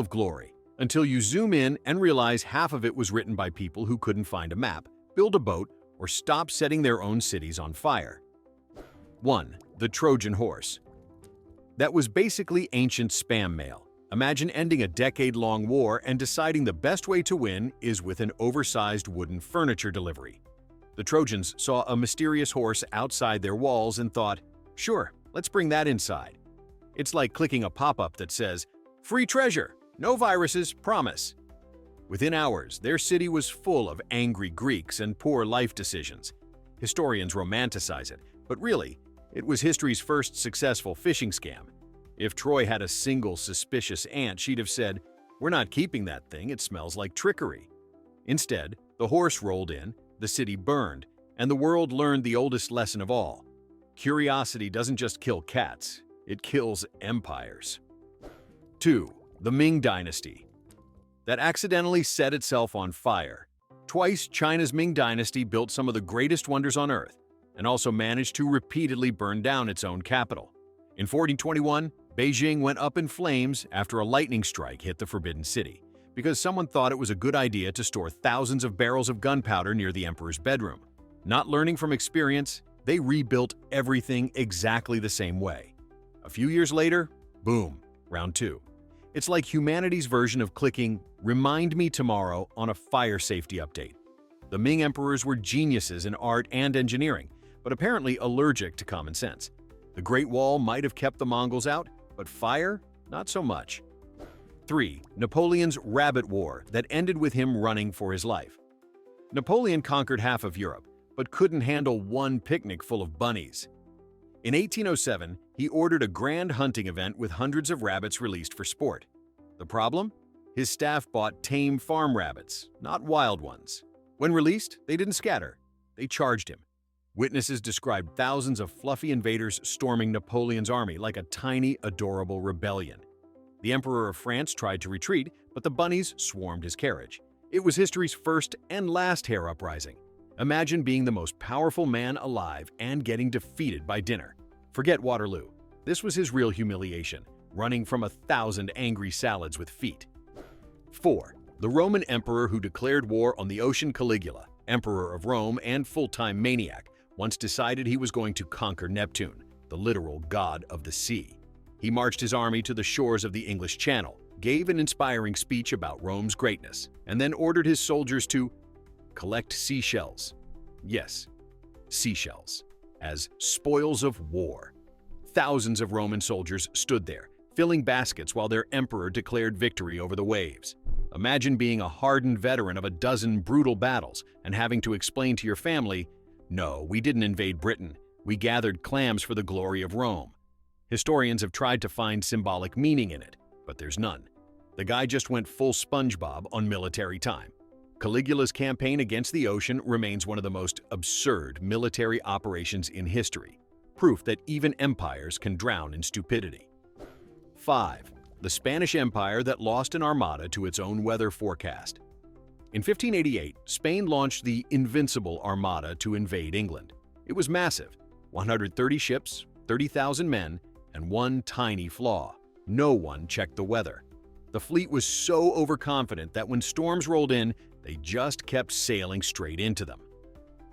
of glory, until you zoom in and realize half of it was written by people who couldn't find a map, build a boat, or stop setting their own cities on fire. 1. The Trojan Horse. That was basically ancient spam mail. Imagine ending a decade-long war and deciding the best way to win is with an oversized wooden furniture delivery. The Trojans saw a mysterious horse outside their walls and thought, sure, let's bring that inside. It's like clicking a pop-up that says, free treasure, no viruses, promise. Within hours, their city was full of angry Greeks and poor life decisions. Historians romanticize it, but really, it was history's first successful phishing scam. If Troy had a single suspicious ant, she'd have said, we're not keeping that thing, it smells like trickery. Instead, the horse rolled in, the city burned, and the world learned the oldest lesson of all. Curiosity doesn't just kill cats, it kills empires. 2. The Ming Dynasty. That accidentally set itself on fire. Twice, China's Ming Dynasty built some of the greatest wonders on Earth, and also managed to repeatedly burn down its own capital. In 1421, Beijing went up in flames after a lightning strike hit the Forbidden City, because someone thought it was a good idea to store thousands of barrels of gunpowder near the emperor's bedroom. Not learning from experience, they rebuilt everything exactly the same way. A few years later, boom, round 2. It's like humanity's version of clicking "Remind me tomorrow" on a fire safety update. The Ming emperors were geniuses in art and engineering, but apparently allergic to common sense. The Great Wall might have kept the Mongols out, but fire? Not so much. 3. Napoleon's Rabbit War that ended with him running for his life. Napoleon conquered half of Europe, but couldn't handle one picnic full of bunnies. In 1807, he ordered a grand hunting event with hundreds of rabbits released for sport. The problem? His staff bought tame farm rabbits, not wild ones. When released, they didn't scatter. They charged him. Witnesses described thousands of fluffy invaders storming Napoleon's army like a tiny, adorable rebellion. The Emperor of France tried to retreat, but the bunnies swarmed his carriage. It was history's first and last hair uprising. Imagine being the most powerful man alive and getting defeated by dinner. Forget Waterloo. This was his real humiliation, running from 1,000 angry salads with feet. 4. The Roman emperor who declared war on the ocean. Caligula, emperor of Rome and full-time maniac, once decided he was going to conquer Neptune, the literal god of the sea. He marched his army to the shores of the English Channel, gave an inspiring speech about Rome's greatness, and then ordered his soldiers to collect seashells. Yes, seashells, as spoils of war. Thousands of Roman soldiers stood there, filling baskets while their emperor declared victory over the waves. Imagine being a hardened veteran of a dozen brutal battles and having to explain to your family, no, we didn't invade Britain. We gathered clams for the glory of Rome. Historians have tried to find symbolic meaning in it, but there's none. The guy just went full SpongeBob on military time. Caligula's campaign against the ocean remains one of the most absurd military operations in history, proof that even empires can drown in stupidity. 5. The Spanish Empire that lost an armada to its own weather forecast. In 1588, Spain launched the Invincible Armada to invade England. It was massive, 130 ships, 30,000 men, and one tiny flaw: no one checked the weather. The fleet was so overconfident that when storms rolled in, they just kept sailing straight into them.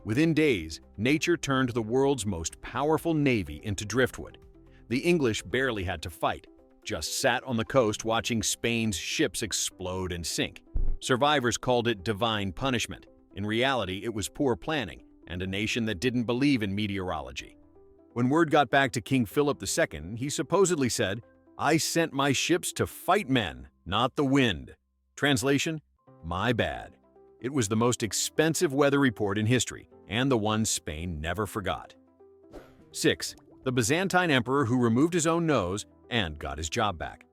Within days, nature turned the world's most powerful navy into driftwood. The English barely had to fight, just sat on the coast watching Spain's ships explode and sink. Survivors called it divine punishment. In reality, it was poor planning and a nation that didn't believe in meteorology. When word got back to King Philip II, he supposedly said, "I sent my ships to fight men, not the wind." Translation: my bad. It was the most expensive weather report in history, and the one Spain never forgot. 6. The Byzantine emperor who removed his own nose and got his job back.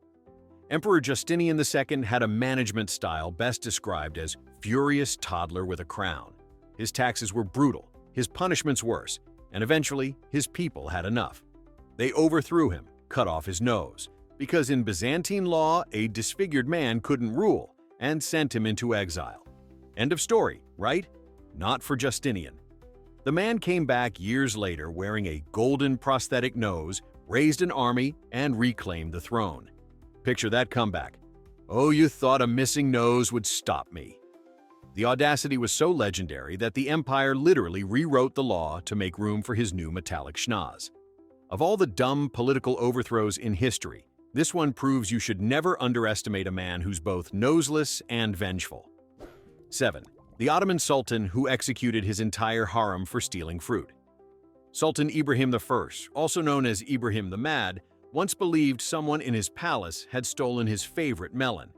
Emperor Justinian II had a management style best described as furious toddler with a crown. His taxes were brutal, his punishments worse, and eventually his people had enough. They overthrew him, cut off his nose, because in Byzantine law, a disfigured man couldn't rule, and sent him into exile. End of story, right? Not for Justinian. The man came back years later wearing a golden prosthetic nose, raised an army, and reclaimed the throne. Picture that comeback. "Oh, you thought a missing nose would stop me." The audacity was so legendary that the empire literally rewrote the law to make room for his new metallic schnoz. Of all the dumb political overthrows in history, this one proves you should never underestimate a man who's both noseless and vengeful. 7. The Ottoman Sultan who executed his entire harem for stealing fruit. Sultan Ibrahim I, also known as Ibrahim the Mad, once believed someone in his palace had stolen his favorite melon.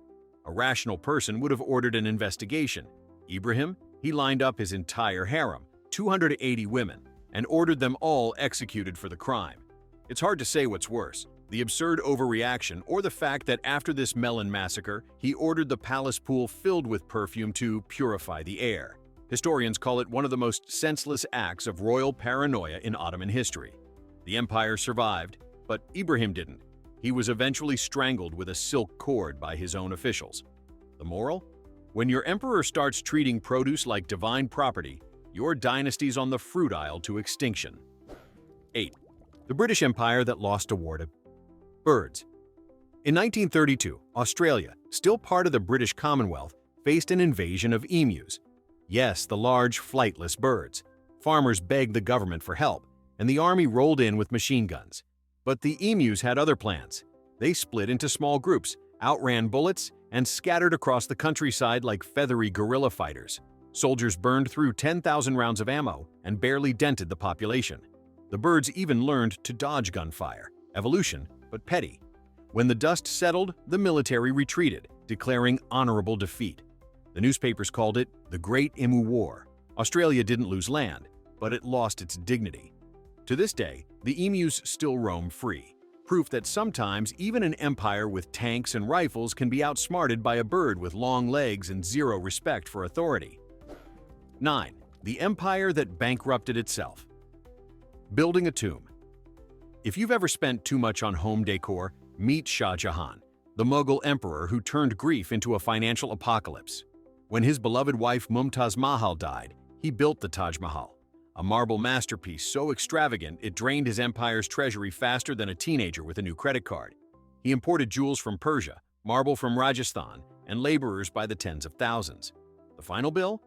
A rational person would have ordered an investigation. Ibrahim, he lined up his entire harem, 280 women, and ordered them all executed for the crime. It's hard to say what's worse, the absurd overreaction or the fact that after this melon massacre, he ordered the palace pool filled with perfume to purify the air. Historians call it one of the most senseless acts of royal paranoia in Ottoman history. The empire survived, but Ibrahim didn't. He was eventually strangled with a silk cord by his own officials. The moral? When your emperor starts treating produce like divine property, your dynasty's on the fruit aisle to extinction. 8. The British Empire that lost a war to birds. In 1932, Australia, still part of the British Commonwealth, faced an invasion of emus. Yes, the large, flightless birds. Farmers begged the government for help, and the army rolled in with machine guns. But the emus had other plans. They split into small groups, outran bullets, and scattered across the countryside like feathery guerrilla fighters. Soldiers burned through 10,000 rounds of ammo and barely dented the population. The birds even learned to dodge gunfire. Evolution, but petty. When the dust settled, the military retreated, declaring honorable defeat. The newspapers called it the Great Emu War. Australia didn't lose land, but it lost its dignity. To this day, the emus still roam free. Proof that sometimes even an empire with tanks and rifles can be outsmarted by a bird with long legs and zero respect for authority. 9. The empire that bankrupted itself. Building a tomb. If you've ever spent too much on home decor, meet Shah Jahan, the Mughal emperor who turned grief into a financial apocalypse. When his beloved wife Mumtaz Mahal died, he built the Taj Mahal, a marble masterpiece so extravagant it drained his empire's treasury faster than a teenager with a new credit card. He imported jewels from Persia, marble from Rajasthan, and laborers by the tens of thousands. The final bill?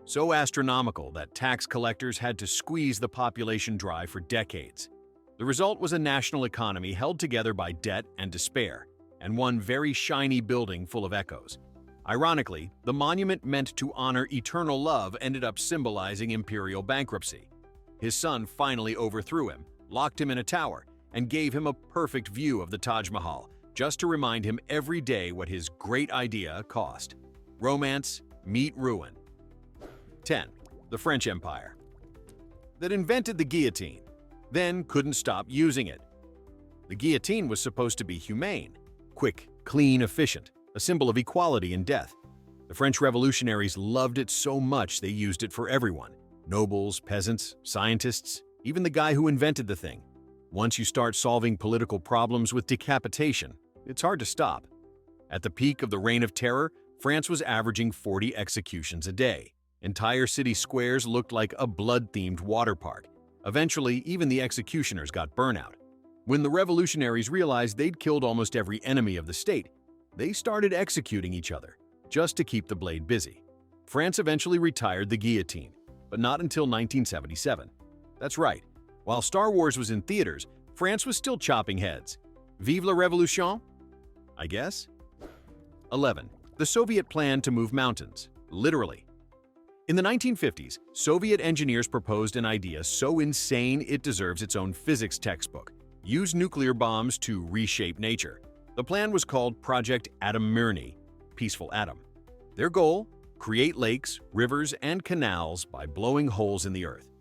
So astronomical that tax collectors had to squeeze the population dry for decades. The result was a national economy held together by debt and despair, and one very shiny building full of echoes. Ironically, the monument meant to honor eternal love ended up symbolizing imperial bankruptcy. His son finally overthrew him, locked him in a tower, and gave him a perfect view of the Taj Mahal, just to remind him every day what his great idea cost. Romance meet ruin. 10. The French Empire that invented the guillotine, then couldn't stop using it. The guillotine was supposed to be humane, quick, clean, efficient, a symbol of equality in death. The French revolutionaries loved it so much they used it for everyone. Nobles, peasants, scientists, even the guy who invented the thing. Once you start solving political problems with decapitation, it's hard to stop. At the peak of the Reign of Terror, France was averaging 40 executions a day. Entire city squares looked like a blood-themed water park. Eventually, even the executioners got burnout. When the revolutionaries realized they'd killed almost every enemy of the state, they started executing each other, just to keep the blade busy. France eventually retired the guillotine, but not until 1977. That's right, while Star Wars was in theaters, France was still chopping heads. Vive la Révolution? I guess? 11. The Soviet plan to move mountains, literally. In the 1950s, Soviet engineers proposed an idea so insane it deserves its own physics textbook. Use nuclear bombs to reshape nature. The plan was called Project Atom Myrny, Peaceful Atom. Their goal? Create lakes, rivers, and canals by blowing holes in the earth.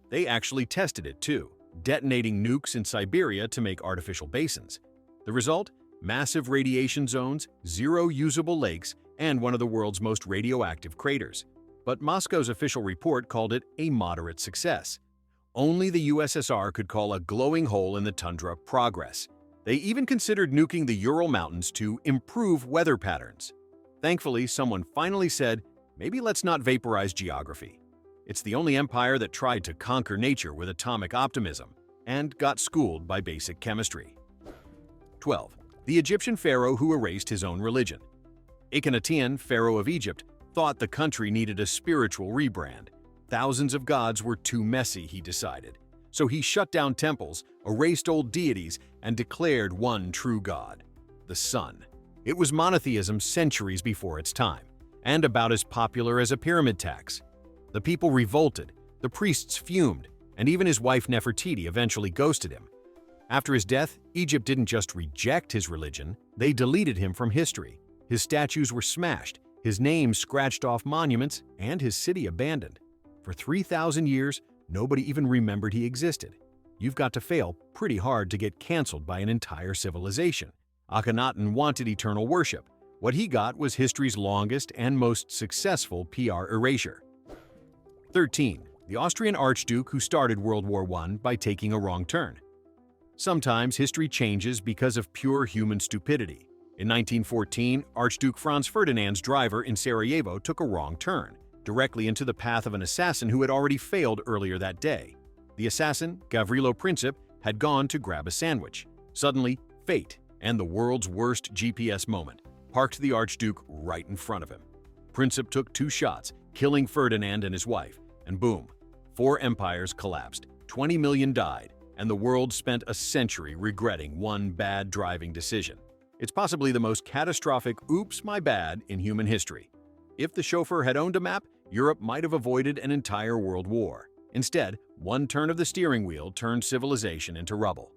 They actually tested it too, detonating nukes in Siberia to make artificial basins. The result? Massive radiation zones, zero usable lakes, and one of the world's most radioactive craters. But Moscow's official report called it a moderate success. Only the USSR could call a glowing hole in the tundra progress. They even considered nuking the Ural Mountains to improve weather patterns. Thankfully, someone finally said, maybe let's not vaporize geography. It's the only empire that tried to conquer nature with atomic optimism and got schooled by basic chemistry. 12. The Egyptian pharaoh who erased his own religion. Akhenaten, pharaoh of Egypt, thought the country needed a spiritual rebrand. Thousands of gods were too messy, he decided. So he shut down temples, erased old deities, and declared one true god, the sun. It was monotheism centuries before its time, and about as popular as a pyramid tax. The people revolted, the priests fumed, and even his wife Nefertiti eventually ghosted him. After his death, Egypt didn't just reject his religion, they deleted him from history. His statues were smashed, his name scratched off monuments, and his city abandoned. For 3,000 years, nobody even remembered he existed. You've got to fail pretty hard to get canceled by an entire civilization. Akhenaten wanted eternal worship. What he got was history's longest and most successful PR erasure. 13. The Austrian Archduke who started World War I by taking a wrong turn. Sometimes history changes because of pure human stupidity. In 1914, Archduke Franz Ferdinand's driver in Sarajevo took a wrong turn, directly into the path of an assassin who had already failed earlier that day. The assassin, Gavrilo Princip, had gone to grab a sandwich. Suddenly, fate, and the world's worst GPS moment, parked the Archduke right in front of him. Princip took 2 shots, killing Ferdinand and his wife, and boom, 4 empires collapsed, 20 million died, and the world spent a century regretting one bad driving decision. It's possibly the most catastrophic oops my bad in human history. If the chauffeur had owned a map, Europe might have avoided an entire world war. Instead, one turn of the steering wheel turned civilization into rubble.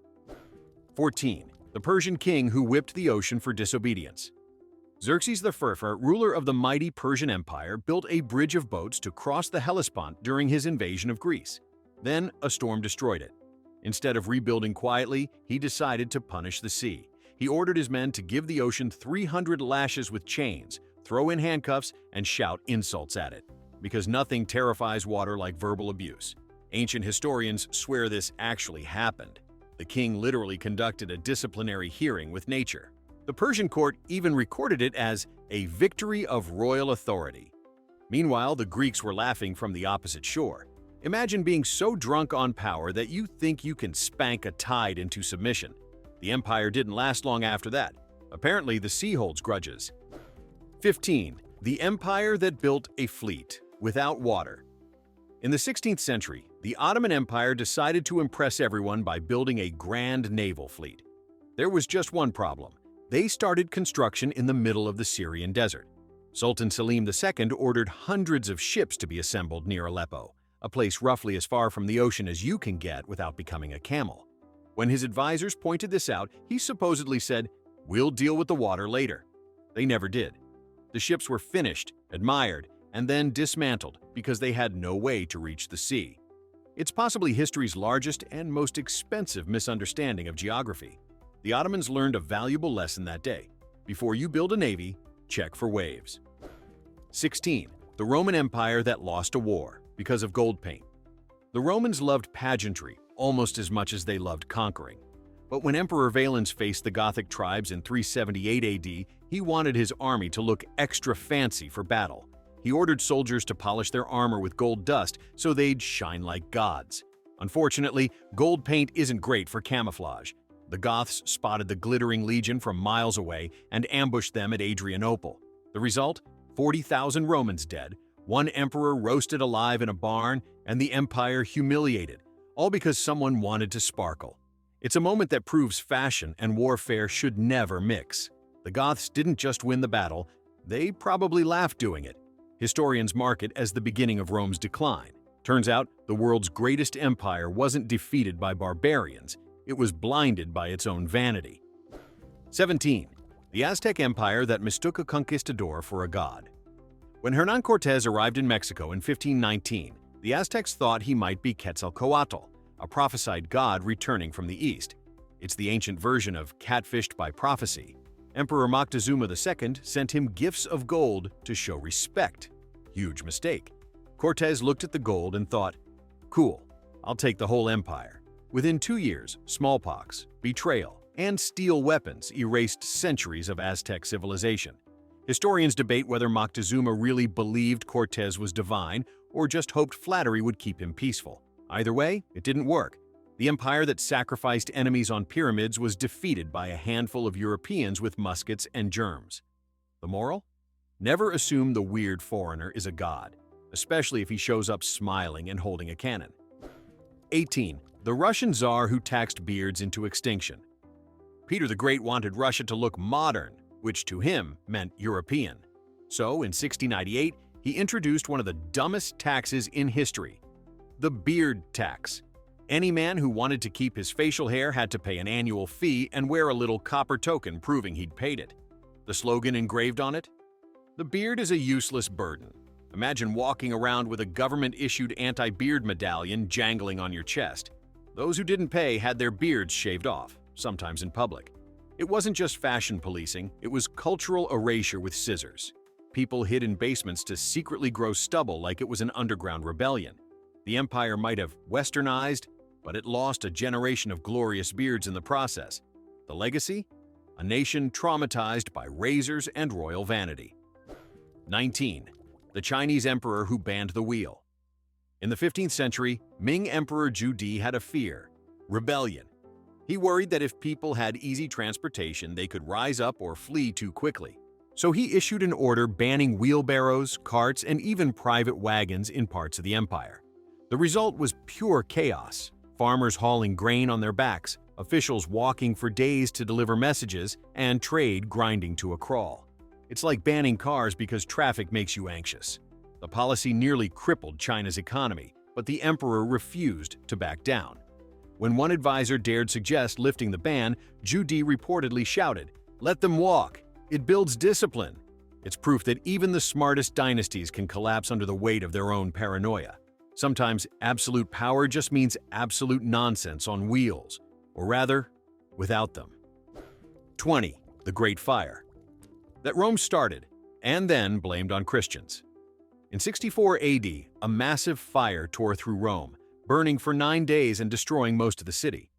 14. The Persian king who whipped the ocean for disobedience. Xerxes I, ruler of the mighty Persian Empire, built a bridge of boats to cross the Hellespont during his invasion of Greece. Then a storm destroyed it. Instead of rebuilding quietly, he decided to punish the sea. He ordered his men to give the ocean 300 lashes with chains, throw in handcuffs, and shout insults at it. Because nothing terrifies water like verbal abuse. Ancient historians swear this actually happened. The king literally conducted a disciplinary hearing with nature. The Persian court even recorded it as a victory of royal authority. Meanwhile, the Greeks were laughing from the opposite shore. Imagine being so drunk on power that you think you can spank a tide into submission. The empire didn't last long after that. Apparently, the sea holds grudges. 15. The empire that built a fleet without water. In the 16th century, the Ottoman Empire decided to impress everyone by building a grand naval fleet. There was just one problem. They started construction in the middle of the Syrian desert. Sultan Selim II ordered hundreds of ships to be assembled near Aleppo, a place roughly as far from the ocean as you can get without becoming a camel. When his advisors pointed this out, he supposedly said, "We'll deal with the water later." They never did. The ships were finished, admired, and then dismantled because they had no way to reach the sea. It's possibly history's largest and most expensive misunderstanding of geography. The Ottomans learned a valuable lesson that day. Before you build a navy, check for waves. 16. The Roman Empire that lost a war because of gold paint. The Romans loved pageantry almost as much as they loved conquering. But when Emperor Valens faced the Gothic tribes in 378 AD, he wanted his army to look extra fancy for battle. He ordered soldiers to polish their armor with gold dust so they'd shine like gods. Unfortunately, gold paint isn't great for camouflage. The Goths spotted the glittering legion from miles away and ambushed them at Adrianople. The result? 40,000 Romans dead, one emperor roasted alive in a barn, and the empire humiliated, all because someone wanted to sparkle. It's a moment that proves fashion and warfare should never mix. The Goths didn't just win the battle, they probably laughed doing it. Historians mark it as the beginning of Rome's decline. Turns out, the world's greatest empire wasn't defeated by barbarians, it was blinded by its own vanity. 17. The Aztec Empire that mistook a conquistador for a god. When Hernán Cortés arrived in Mexico in 1519, the Aztecs thought he might be Quetzalcoatl, a prophesied god returning from the east. It's the ancient version of catfished by prophecy. Emperor Moctezuma II sent him gifts of gold to show respect. Huge mistake. Cortés looked at the gold and thought, "Cool, I'll take the whole empire." Within 2 years, smallpox, betrayal, and steel weapons erased centuries of Aztec civilization. Historians debate whether Moctezuma really believed Cortés was divine or just hoped flattery would keep him peaceful. Either way, it didn't work. The empire that sacrificed enemies on pyramids was defeated by a handful of Europeans with muskets and germs. The moral? Never assume the weird foreigner is a god, especially if he shows up smiling and holding a cannon. 18. The Russian Tsar who taxed beards into extinction. Peter the Great wanted Russia to look modern, which to him meant European. So, in 1698, he introduced one of the dumbest taxes in history, the beard tax. Any man who wanted to keep his facial hair had to pay an annual fee and wear a little copper token proving he'd paid it. The slogan engraved on it? The beard is a useless burden. Imagine walking around with a government-issued anti-beard medallion jangling on your chest. Those who didn't pay had their beards shaved off, sometimes in public. It wasn't just fashion policing, it was cultural erasure with scissors. People hid in basements to secretly grow stubble like it was an underground rebellion. The empire might have westernized, but it lost a generation of glorious beards in the process. The legacy? A nation traumatized by razors and royal vanity. 19. The Chinese emperor who banned the wheel. In the 15th century, Ming Emperor Zhu Di had a fear: rebellion. He worried that if people had easy transportation, they could rise up or flee too quickly. So he issued an order banning wheelbarrows, carts, and even private wagons in parts of the empire. The result was pure chaos: farmers hauling grain on their backs, officials walking for days to deliver messages, and trade grinding to a crawl. It's like banning cars because traffic makes you anxious. The policy nearly crippled China's economy, but the emperor refused to back down. When one advisor dared suggest lifting the ban, Zhu Di reportedly shouted, "Let them walk. It builds discipline." It's proof that even the smartest dynasties can collapse under the weight of their own paranoia. Sometimes absolute power just means absolute nonsense on wheels, or rather, without them. 20. The Great Fire. That Rome started, and then blamed on Christians. In 64 AD, a massive fire tore through Rome, burning for 9 days and destroying most of the city.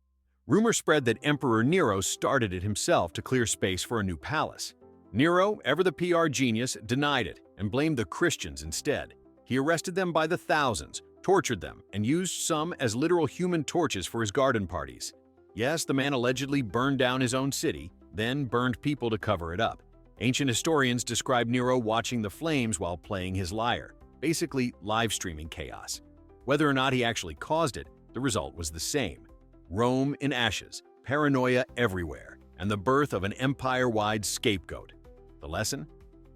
Rumor spread that Emperor Nero started it himself to clear space for a new palace. Nero, ever the PR genius, denied it and blamed the Christians instead. He arrested them by the thousands, tortured them, and used some as literal human torches for his garden parties. Yes, the man allegedly burned down his own city, then burned people to cover it up. Ancient historians describe Nero watching the flames while playing his lyre, basically live-streaming chaos. Whether or not he actually caused it, the result was the same: Rome in ashes, paranoia everywhere, and the birth of an empire-wide scapegoat. The lesson?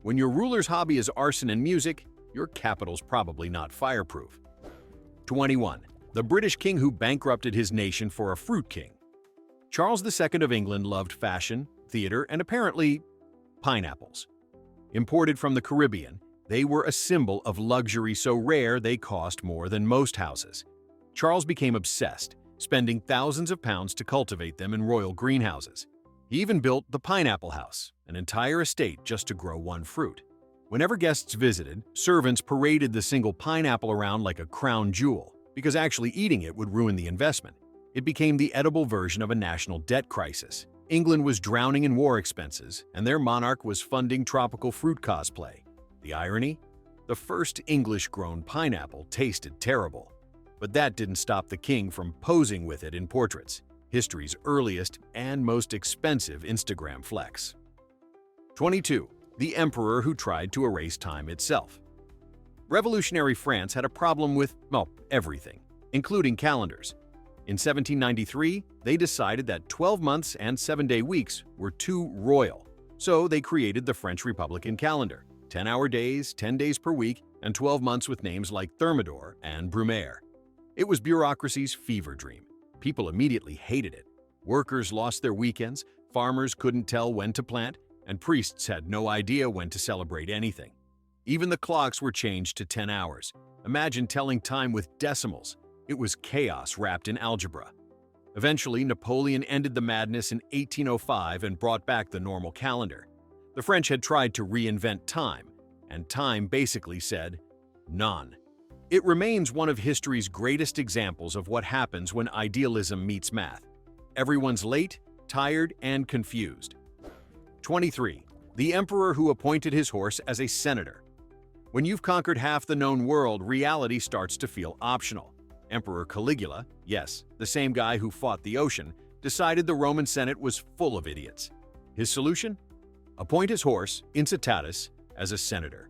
When your ruler's hobby is arson and music, your capital's probably not fireproof. 21. The British king who bankrupted his nation for a fruit king. Charles II of England loved fashion, theater, and apparently pineapples. Imported from the Caribbean, they were a symbol of luxury so rare they cost more than most houses. Charles became obsessed, spending thousands of pounds to cultivate them in royal greenhouses. He even built the pineapple house, an entire estate just to grow one fruit. Whenever guests visited, servants paraded the single pineapple around like a crown jewel, because actually eating it would ruin the investment. It became the edible version of a national debt crisis. England was drowning in war expenses, and their monarch was funding tropical fruit cosplay. The irony? The first English-grown pineapple tasted terrible. But that didn't stop the king from posing with it in portraits, history's earliest and most expensive Instagram flex. 22. The emperor who tried to erase time itself. Revolutionary France had a problem with, well, everything, including calendars. In 1793, they decided that 12 months and 7-day weeks were too royal, so they created the French Republican calendar: 10-hour days, 10 days per week, and 12 months with names like Thermidor and Brumaire. It was bureaucracy's fever dream. People immediately hated it. Workers lost their weekends, farmers couldn't tell when to plant, and priests had no idea when to celebrate anything. Even the clocks were changed to 10 hours. Imagine telling time with decimals. It was chaos wrapped in algebra. Eventually, Napoleon ended the madness in 1805 and brought back the normal calendar. The French had tried to reinvent time, and time basically said, none. It remains one of history's greatest examples of what happens when idealism meets math. Everyone's late, tired, and confused. 23. The emperor who appointed his horse as a senator. When you've conquered half the known world, reality starts to feel optional. Emperor Caligula, yes, the same guy who fought the ocean, decided the Roman Senate was full of idiots. His solution? Appoint his horse, Incitatus, as a senator.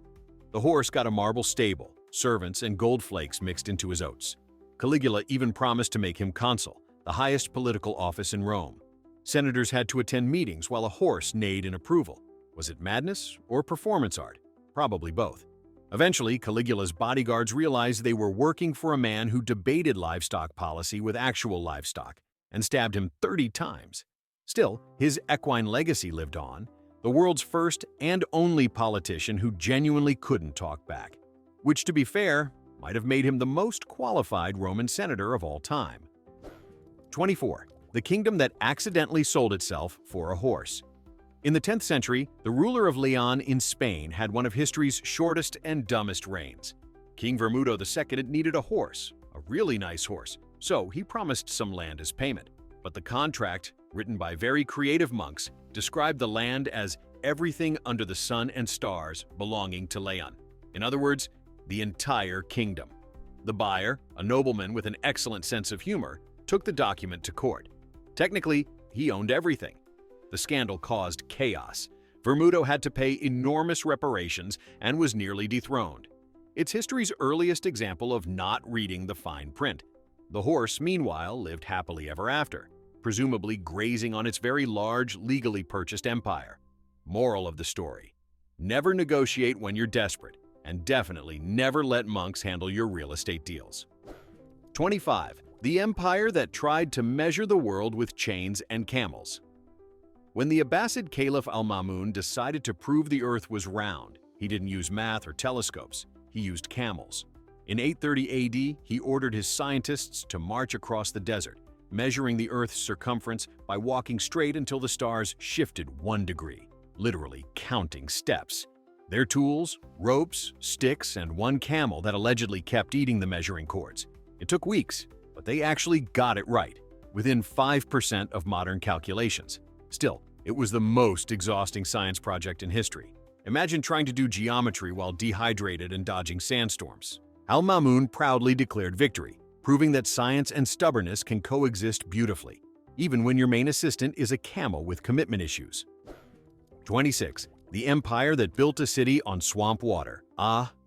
The horse got a marble stable, servants, and gold flakes mixed into his oats. Caligula even promised to make him consul, the highest political office in Rome. Senators had to attend meetings while a horse neighed in approval. Was it madness or performance art? Probably both. Eventually, Caligula's bodyguards realized they were working for a man who debated livestock policy with actual livestock and stabbed him 30 times. Still, his equine legacy lived on, the world's first and only politician who genuinely couldn't talk back, which, to be fair, might have made him the most qualified Roman senator of all time. 24. The kingdom that accidentally sold itself for a horse. In the 10th century, the ruler of Leon in Spain had one of history's shortest and dumbest reigns. King Vermudo II needed a horse, a really nice horse, so he promised some land as payment. But the contract, written by very creative monks, described the land as everything under the sun and stars belonging to Leon. In other words, the entire kingdom. The buyer, a nobleman with an excellent sense of humor, took the document to court. Technically, he owned everything. The scandal caused chaos. Vermudo had to pay enormous reparations and was nearly dethroned. It's history's earliest example of not reading the fine print. The horse, meanwhile, lived happily ever after, presumably grazing on its very large, legally purchased empire. Moral of the story: never negotiate when you're desperate, and definitely never let monks handle your real estate deals. 25. The empire that tried to measure the world with chains and camels. When the Abbasid Caliph al-Ma'mun decided to prove the earth was round, he didn't use math or telescopes, he used camels. In 830 AD, he ordered his scientists to march across the desert, measuring the earth's circumference by walking straight until the stars shifted 1 degree, literally counting steps. Their tools, ropes, sticks, and one camel that allegedly kept eating the measuring cords. It took weeks, but they actually got it right, within 5% of modern calculations. Still, it was the most exhausting science project in history. Imagine trying to do geometry while dehydrated and dodging sandstorms. Al-Ma'mun proudly declared victory, proving that science and stubbornness can coexist beautifully, even when your main assistant is a camel with commitment issues. 26. The empire that built a city on swamp water.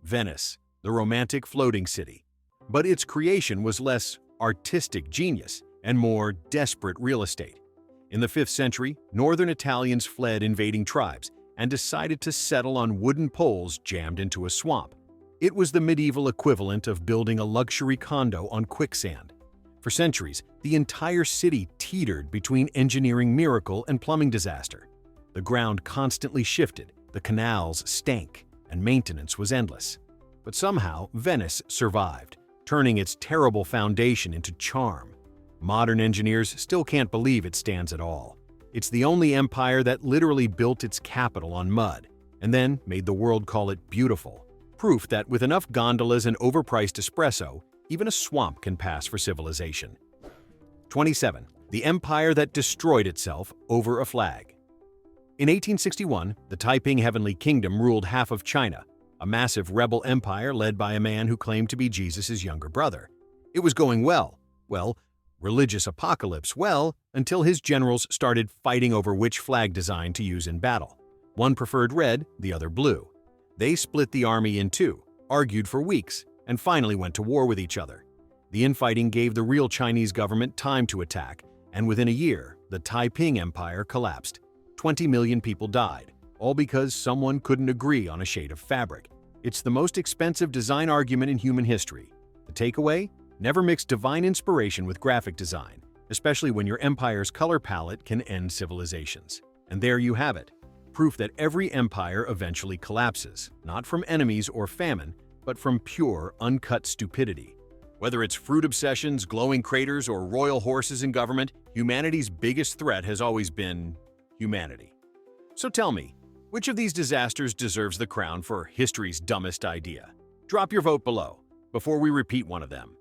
Venice, the romantic floating city. But its creation was less artistic genius and more desperate real estate. In the 5th century, northern Italians fled invading tribes and decided to settle on wooden poles jammed into a swamp. It was the medieval equivalent of building a luxury condo on quicksand. For centuries, the entire city teetered between engineering miracle and plumbing disaster. The ground constantly shifted, the canals stank, and maintenance was endless. But somehow, Venice survived, turning its terrible foundation into charm. Modern engineers still can't believe it stands at all. It's the only empire that literally built its capital on mud, and then made the world call it beautiful. Proof that with enough gondolas and overpriced espresso, even a swamp can pass for civilization. 27. The empire that destroyed itself over a flag. In 1861, the Taiping Heavenly Kingdom ruled half of China, a massive rebel empire led by a man who claimed to be Jesus' younger brother. It was going well, religious apocalypse, until his generals started fighting over which flag design to use in battle. One preferred red, the other blue. They split the army in two, argued for weeks, and finally went to war with each other. The infighting gave the real Chinese government time to attack, and within a year, the Taiping Empire collapsed. 20 million people died, all because someone couldn't agree on a shade of fabric. It's the most expensive design argument in human history. The takeaway? Never mix divine inspiration with graphic design, especially when your empire's color palette can end civilizations. And there you have it, proof that every empire eventually collapses, not from enemies or famine, but from pure, uncut stupidity. Whether it's fruit obsessions, glowing craters, or royal horses in government, humanity's biggest threat has always been humanity. So tell me, which of these disasters deserves the crown for history's dumbest idea? Drop your vote below before we repeat one of them.